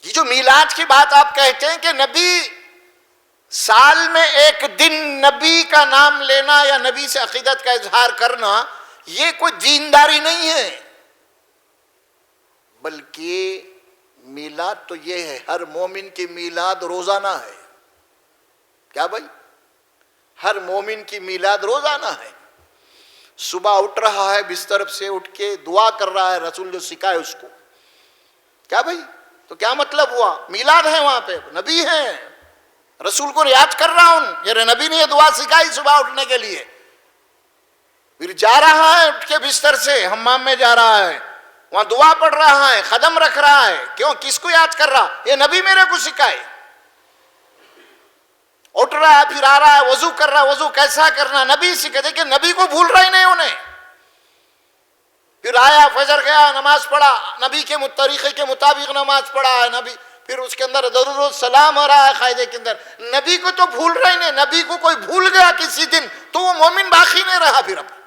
یہ جو میلاد کی بات آپ کہتے ہیں کہ نبی سال میں ایک دن نبی کا نام لینا یا نبی سے عقیدت کا اظہار کرنا، یہ کوئی دینداری نہیں ہے، بلکہ میلاد تو یہ ہے، ہر مومن کی میلاد روزانہ ہے۔ کیا بھائی؟ ہر مومن کی میلاد روزانہ ہے۔ صبح اٹھ رہا ہے، بستر سے اٹھ کے دعا کر رہا ہے، رسول جو سکھائے اس کو۔ کیا بھائی؟ تو کیا مطلب ہوا؟ میلاد ہے، وہاں پہ نبی ہیں، رسول کو یاد کر رہا ہوں، یہ نبی نے یہ دعا سکھائی صبح اٹھنے کے لیے۔ پھر جا رہا ہے اٹھ کے بستر سے، حمام میں جا رہا ہے، وہاں دعا پڑھ رہا ہے، قدم رکھ رہا ہے، کیوں؟ کس کو یاد کر رہا؟ یہ نبی میرے کو سکھائے۔ اٹھ رہا ہے، پھر آ رہا ہے، وضو کر رہا ہے، وضو کیسا کرنا نبی سکھاتے، کہ نبی کو بھول رہا ہی نہیں انہیں۔ پھر آیا، فجر گیا، نماز پڑھا، نبی کے طریقے کے مطابق نماز پڑھا ہے نبی، پھر اس کے اندر درود و سلام ہو رہا ہے قاعدے کے اندر۔ نبی کو تو بھول رہا ہی نہیں، نبی کو کوئی بھول گیا کسی دن تو وہ مومن باقی نہیں رہا پھر۔ اب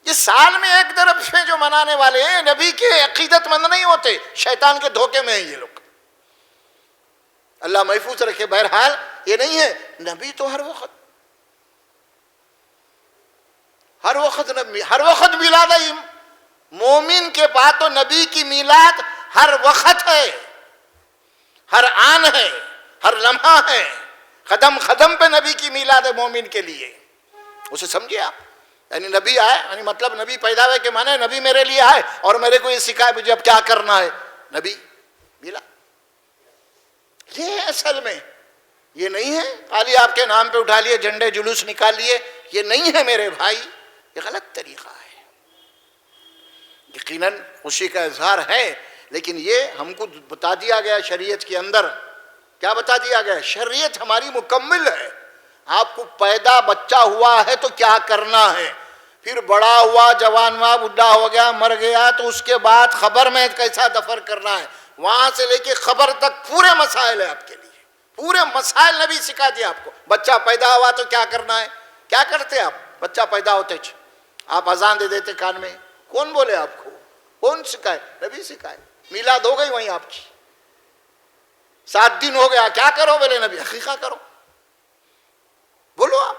یہ سال میں ایک طرف سے جو منانے والے ہیں، نبی کے عقیدت مند نہیں ہوتے، شیطان کے دھوکے میں ہیں یہ لوگ۔ اللہ محفوظ رکھے۔ بہرحال یہ نہیں ہے، نبی تو ہر وقت میلاد ہے۔ مومن کے پاس تو نبی کی میلاد ہر وقت ہے، ہر آن ہے، ہر لمحہ ہے، قدم قدم پہ نبی کی میلاد ہے مومن کے لیے۔ اسے سمجھے آپ؟ یعنی نبی آئے، یعنی مطلب نبی پیدا ہوئے کہ مانے نبی میرے لیے آئے اور میرے کو یہ سکھائے مجھے اب کیا کرنا ہے۔ نبی میلاد یہ ہے اصل میں، یہ نہیں ہے خالی آپ کے نام پہ اٹھا لیے جھنڈے جلوس نکال لیے، یہ نہیں ہے میرے بھائی، یہ غلط طریقہ ہے۔ یقیناً خوشی کا اظہار ہے، لیکن یہ ہم کو بتا دیا گیا شریعت کے اندر۔ کیا بتا دیا گیا؟ شریعت ہماری مکمل ہے۔ آپ کو پیدا بچہ ہوا ہے تو کیا کرنا ہے، پھر بڑا ہوا، جوان ہوا، بڈھا ہو گیا، مر گیا، تو اس کے بعد خبر میں کیسا دفن کرنا ہے، وہاں سے لے کے خبر تک پورے مسائل ہے آپ کے لیے، پورے مسائل نبی سکھا دیا آپ کو۔ بچہ پیدا ہوا تو کیا کرنا ہے، کیا کرتے آپ؟ بچہ پیدا ہوتے آپ اذان دے دیتے کان میں، کون بولے آپ کو؟ کون سکھائے؟ نبی سکھائے۔ میلاد ہو گئی وہیں آپ کی، 7 دن ہو گیا، کیا کرو بولے نبی؟ عقیقہ کرو۔ بولو آپ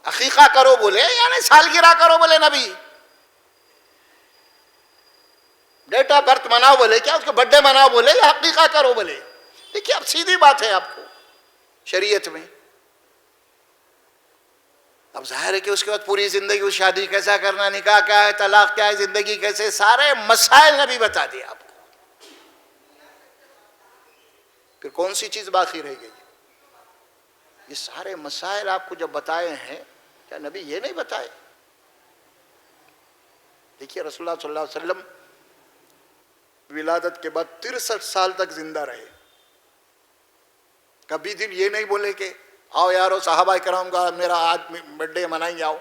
عقیقہ کرو بولے یعنی سالگرہ کرو بولے نبی؟ ڈیٹ آف برتھ مناؤ بولے کیا؟ اس کے برتھ ڈے مناؤ بولے یا عقیقہ کرو بولے؟ دیکھیے اب سیدھی بات ہے آپ کو شریعت میں۔ اب ظاہر ہے کہ اس کے بعد پوری زندگی شادی کیسا کرنا، نکاح کیا ہے، طلاق کیا ہے، زندگی کیسے، سارے مسائل نبی بتا دیا آپ کو۔ پھر کون سی چیز باقی رہ گئی؟ یہ سارے مسائل آپ کو جب بتائے ہیں، کیا نبی یہ نہیں بتائے؟ دیکھیے رسول اللہ صلی اللہ علیہ وسلم ولادت کے بعد 63 سال تک زندہ رہے۔ کبھی دن یہ نہیں بولے کہ آؤ یارو صحابہ کرام کا میرا آج برتھ ڈے منائیں آؤ،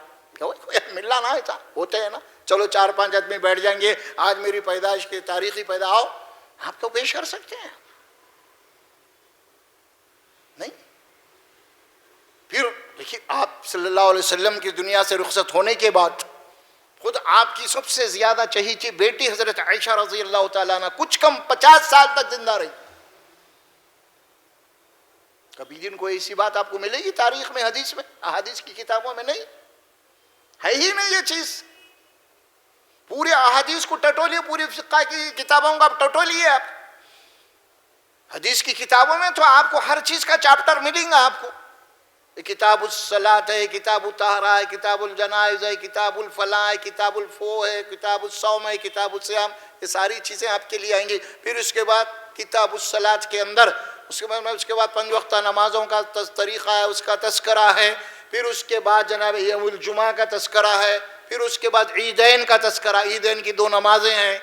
ملنا نہ ایسا ہوتے ہیں نا، چلو 4-5 آدمی بیٹھ جائیں گے، آج میری پیدائش کی تاریخی پیدا، آؤ آپ تو پیش کر سکتے ہیں نہیں؟ پھر دیکھیے آپ صلی اللہ علیہ وسلم کی دنیا سے رخصت ہونے کے بعد خود آپ کی سب سے زیادہ چہیتی بیٹی حضرت عائشہ رضی اللہ تعالیٰ عنہ کچھ کم 50 سال تک زندہ رہی۔ کبھی دن کوئی ایسی بات آپ کو ملے گی تاریخ میں، حدیث میں، احادیث کی کتابوں میں؟ نہیں ہے ہی نہیں یہ چیز۔ پورے احادیث کو ٹٹولیے، پوری فقہ کی کتابوں کو آپ ٹٹولیے، آپ حدیث کی کتابوں میں تو آپ کو ہر چیز کا چیپٹر ملیں گا آپ کو۔ کتاب الصلاۃ ہے، کتاب الطہارہ ہے، کتاب الجنائز ہے، کتاب الفلاح ہے، کتاب الفو ہے، کتاب الصوم ہے، کتاب الصیام، یہ ساری چیزیں آپ کے لیے آئیں گی۔ پھر اس کے بعد کتاب الصلاۃ کے اندر اس کے بعد 5 وقتہ نمازوں کا طریقہ ہے، اس کا تذکرہ ہے۔ پھر اس کے بعد جناب یوم الجمعہ کا تذکرہ ہے۔ پھر اس کے بعد عیدین کا تذکرہ، عیدین کی 2 نمازیں ہیں،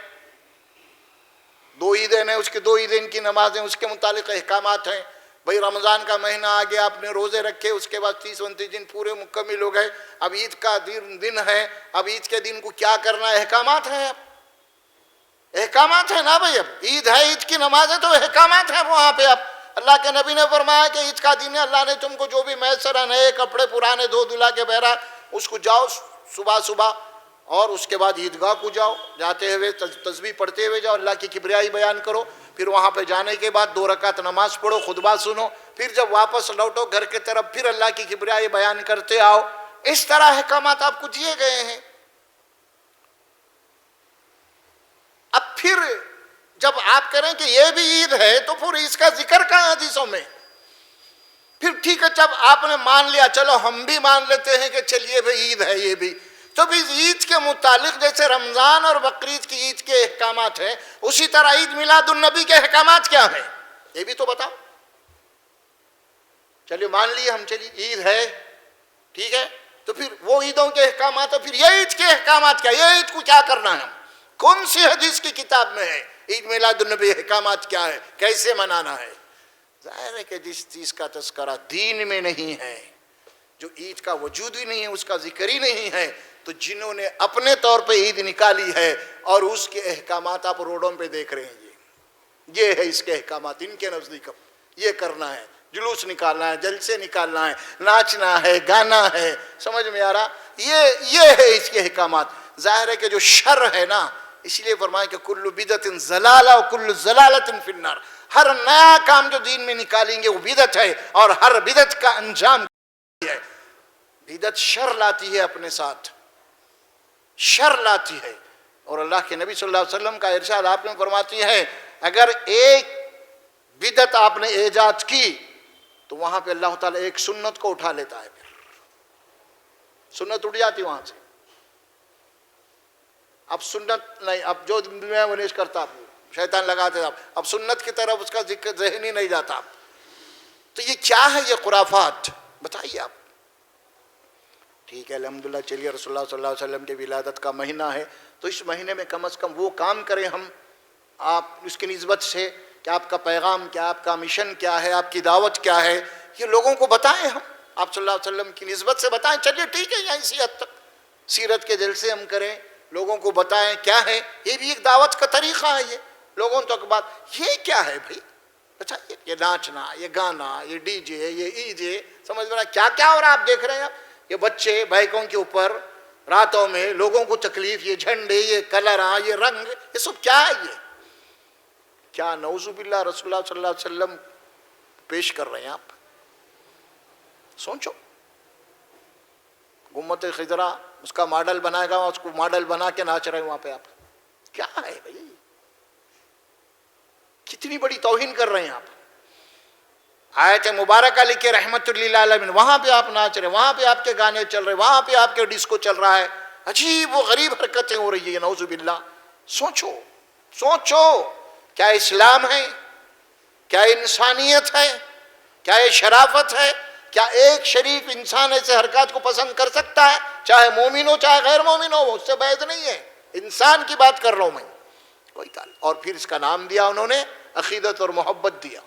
2 عیدین ہیں، اس کے 2 عیدین کی نمازیں، اس کے متعلق احکامات ہیں۔ بھئی رمضان کا مہینہ آ گیا، آپ نے روزے رکھے، اس کے بعد 30-29 دن پورے مکمل ہو گئے، اب عید کا دن ہے، اب عید کے دن کو کیا کرنا ہے، احکامات ہیں، احکامات ہیں نا بھئی۔ اب عید ہے، عید کی نماز ہے، تو احکامات ہیں وہاں پہ۔ اب اللہ کے نبی نے فرمایا کہ عید کا دن ہے، اللہ نے تم کو جو بھی میسر ہے، نئے کپڑے پرانے دھو دھلا کے بہرحال اس کو جاؤ صبح صبح اور اس کے بعد عیدگاہ کو جاؤ، جاتے ہوئے تسبیح پڑھتے ہوئے جاؤ، اللہ کی کبریائی بیان کرو، پھر وہاں پہ جانے کے بعد 2 رکعت نماز پڑھو، خطبہ سنو، پھر جب واپس لوٹو گھر کی طرف پھر اللہ کی کبریائی بیان کرتے آؤ۔ اس طرح احکامات آپ کو دیے گئے ہیں۔ اب پھر جب آپ کریں کہ یہ بھی عید ہے تو پھر اس کا ذکر کہاں حدیثوں میں؟ پھر ٹھیک ہے، جب آپ نے مان لیا، چلو ہم بھی مان لیتے ہیں کہ چلیے بھئی عید ہے یہ بھی، تو بھی عید کے متعلق جیسے رمضان اور بقرعید کی عید کے احکامات ہیں، اسی طرح عید میلاد النبی کے احکامات کیا ہیں یہ بھی تو بتاؤ۔ چلیے مان لیے ہم، چلیے عید ہے ٹھیک ہے، تو پھر وہ عیدوں کے احکامات، اور پھر یہ عید کے احکامات کیا، یہ عید کو کیا کرنا ہے، کون سی حدیث کی کتاب میں ہے عید میلاد النبی احکامات کیا ہے، کیسے منانا ہے؟ ظاہر ہے کہ جس چیز کا تذکرہ دین میں نہیں ہے، جو عید کا وجود ہی نہیں ہے، اس کا ذکر ہی نہیں ہے، تو جنہوں نے اپنے طور پہ عید نکالی ہے اور اس کے احکامات آپ روڈوں پہ دیکھ رہے ہیں، یہ ہے اس کے احکامات، ان کے نزدیک یہ کرنا ہے، جلوس نکالنا ہے، جلسے نکالنا ہے، ناچنا ہے، گانا ہے، سمجھ میں آ رہا؟ یہ ہے اس کے احکامات۔ ظاہر ہے کہ جو شر ہے نا، اس لیے فرمایا کہ کل بدعت ضلالہ و کل ضلالۃ فی النار، ہر نیا کام جو دین میں نکالیں گے وہ بدعت ہے، اور ہر بدعت کا انجام ہے۔ بدعت شر لاتی ہے، اپنے ساتھ شر لاتی ہے، اور اللہ کے نبی صلی اللہ علیہ وسلم کا ارشاد آپ نے فرماتی ہے، اگر ایک بدعت آپ نے ایجاد کی تو وہاں پہ اللہ تعالیٰ ایک سنت کو اٹھا لیتا ہے، پھر سنت اٹھ جاتی وہاں سے۔ اب سنت نہیں، اب جو میں وہ نہیں کرتا، شیطان لگاتے تھا، اب سنت کی طرف اس کا ذکر ذہن ہی نہیں جاتا۔ تو یہ کیا ہے، یہ خرافات بتائیے آپ۔ ٹھیک ہے الحمدللہ، چلیے رسول اللہ صلی اللہ علیہ وسلم کے ولادت کا مہینہ ہے، تو اس مہینے میں کم از کم وہ کام کریں ہم، آپ اس کی نسبت سے کہ آپ کا پیغام کیا، آپ کا مشن کیا ہے، آپ کی دعوت کیا ہے، یہ لوگوں کو بتائیں ہم، آپ صلی اللہ علیہ وسلم کی نسبت سے بتائیں۔ چلیے ٹھیک ہے، یہاں اسی حد تک سیرت کے جلسے ہم کریں، لوگوں کو بتائیں کیا ہے، یہ بھی ایک دعوت کا طریقہ ہے، یہ لوگوں تک بات۔ یہ کیا ہے بھائی بتائیے، یہ ناچنا، یہ گانا، یہ ڈی جے، یہ ای جے، سمجھ میں کیا کیا ہو رہا آپ دیکھ رہے ہیں، یہ بچے بائکوں کے اوپر راتوں میں لوگوں کو تکلیف، یہ جھنڈے، یہ کلراں، یہ رنگ، یہ سب کیا ہے، یہ کیا نعوذ باللہ رسول اللہ صلی اللہ علیہ وسلم پیش کر رہے ہیں آپ؟ سوچو، امت خضرا اس کا ماڈل بنائے گا، اس کو ماڈل بنا کے ناچ رہے ہیں وہاں پہ آپ، کیا ہے بھائی، کتنی بڑی توہین کر رہے ہیں آپ۔ آیت مبارکہ لکھے رحمت للعالمین، وہاں پہ آپ ناچ رہے ہیں، وہاں پہ آپ کے گانے چل رہے ہیں، وہاں پہ آپ کے ڈسکو چل رہا ہے، عجیب و غریب حرکتیں ہو رہی ہیں، نعوذ باللہ۔ سوچو سوچو، کیا اسلام ہے، کیا انسانیت ہے، کیا یہ شرافت ہے؟ کیا ایک شریف انسان ایسے حرکات کو پسند کر سکتا ہے؟ چاہے مومن ہو چاہے غیر مومن ہو، اس سے بحث نہیں ہے، انسان کی بات کر رہا ہوں میں، کوئی تعلق۔ اور پھر اس کا نام دیا انہوں نے عقیدت اور محبت دیا۔